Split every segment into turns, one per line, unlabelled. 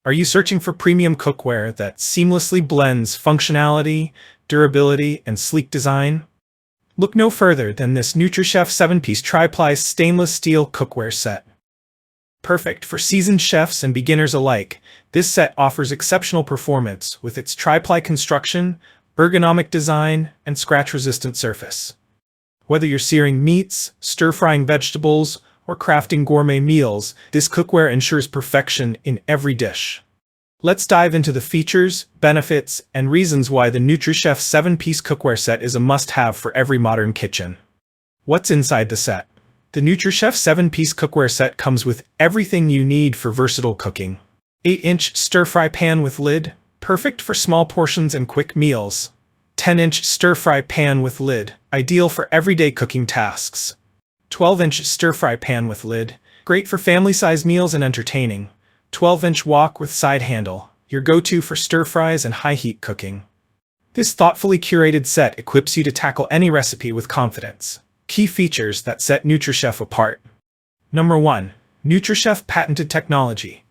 Are you searching for premium cookware that seamlessly blends functionality, durability, and sleek design? Look no further than this NutriChef 7-piece Tri-ply stainless steel cookware set. Perfect for seasoned chefs and beginners alike, this set offers exceptional performance with its tri-ply construction, ergonomic design, and scratch-resistant surface. Whether you're searing meats, stir-frying vegetables, or crafting gourmet meals, this cookware ensures perfection in every dish. Let's dive into the features, benefits, and reasons why the NutriChef 7-piece cookware set is a must-have for every modern kitchen. What's inside the set? The NutriChef 7-piece cookware set comes with everything you need for versatile cooking. 8-inch stir-fry pan with lid, perfect for small portions and quick meals. 10-inch stir-fry pan with lid, ideal for everyday cooking tasks. 12-inch stir-fry pan with lid, great for family-sized meals and entertaining. 12-inch wok with side handle, your go-to for stir-fries and high-heat cooking. This thoughtfully curated set equips you to tackle any recipe with confidence. Key features that set NutriChef apart. Number 1. NutriChef patented technology.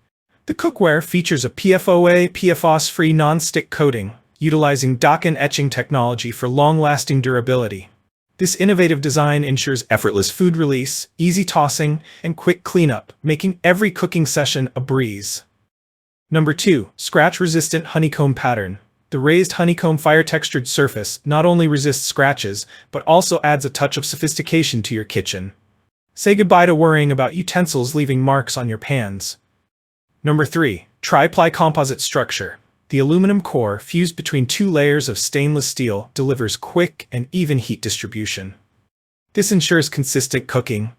The cookware features a PFOA PFOS-free non-stick coating, utilizing dock and etching technology for long-lasting durability. This innovative design ensures effortless food release, easy tossing, and quick cleanup, making every cooking session a breeze. Number 2. Scratch-resistant honeycomb pattern. The raised honeycomb fire-textured surface not only resists scratches, but also adds a touch of sophistication to your kitchen. Say goodbye to worrying about utensils leaving marks on your pans. Number 3. Tri-ply composite structure. The aluminum core, fused between 2 layers of stainless steel, delivers quick and even heat distribution. This ensures consistent cooking,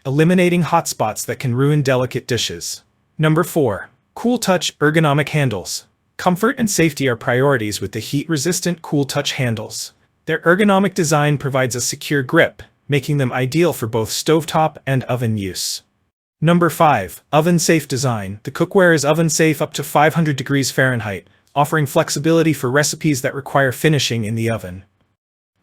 eliminating hot spots that can ruin delicate dishes. Number 4. Cool Touch ergonomic handles. Comfort and safety are priorities with the heat-resistant Cool Touch handles. Their ergonomic design provides a secure grip, making them ideal for both stovetop and oven use. Number 5. Oven-safe design. The cookware is oven-safe up to 500 degrees Fahrenheit, offering flexibility for recipes that require finishing in the oven.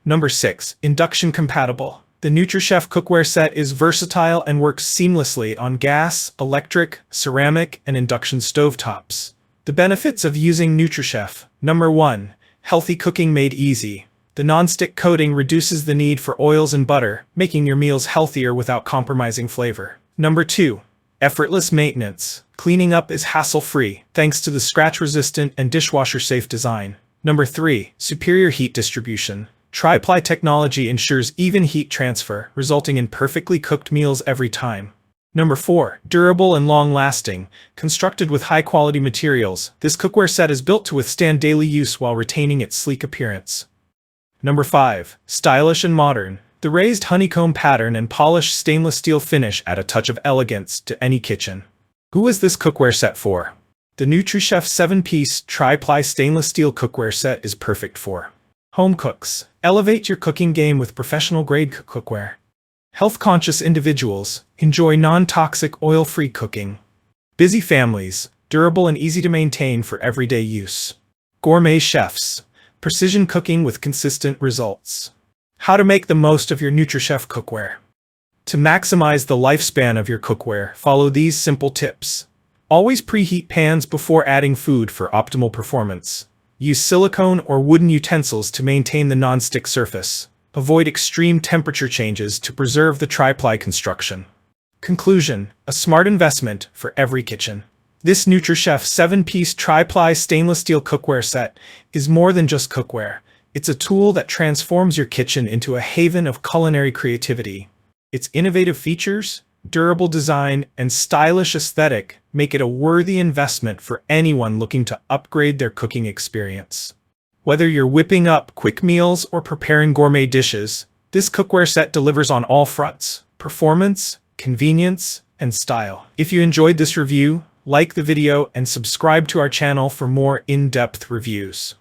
Number 6. Induction-compatible. The NutriChef cookware set is versatile and works seamlessly on gas, electric, ceramic, and induction stovetops. The benefits of using NutriChef. Number 1. Healthy cooking made easy. The non-stick coating reduces the need for oils and butter, making your meals healthier without compromising flavor. Number 2. Effortless maintenance. Cleaning up is hassle-free, thanks to the scratch-resistant and dishwasher-safe design. Number 3. Superior heat distribution. Tri-ply technology ensures even heat transfer, resulting in perfectly cooked meals every time. Number 4. Durable and long-lasting. Constructed with high-quality materials, this cookware set is built to withstand daily use while retaining its sleek appearance. Number 5. Stylish and modern. The raised honeycomb pattern and polished stainless steel finish add a touch of elegance to any kitchen. Who is this cookware set for? The NutriChef 7-piece Tri-ply stainless steel cookware set is perfect for home cooks. Elevate your cooking game with professional-grade cookware. Health-conscious individuals enjoy non-toxic, oil-free cooking. Busy families, durable and easy to maintain for everyday use. Gourmet chefs, precision cooking with consistent results. How to make the most of your NutriChef cookware. To maximize the lifespan of your cookware, follow these simple tips. Always preheat pans before adding food for optimal performance. Use silicone or wooden utensils to maintain the non-stick surface. Avoid extreme temperature changes to preserve the tri-ply construction. Conclusion: a smart investment for every kitchen. This NutriChef 7-piece Tri-ply stainless steel cookware set is more than just cookware. It's a tool that transforms your kitchen into a haven of culinary creativity. Its innovative features, durable design, and stylish aesthetic make it a worthy investment for anyone looking to upgrade their cooking experience. Whether you're whipping up quick meals or preparing gourmet dishes, this cookware set delivers on all fronts: performance, convenience, and style. If you enjoyed this review, like the video and subscribe to our channel for more in-depth reviews.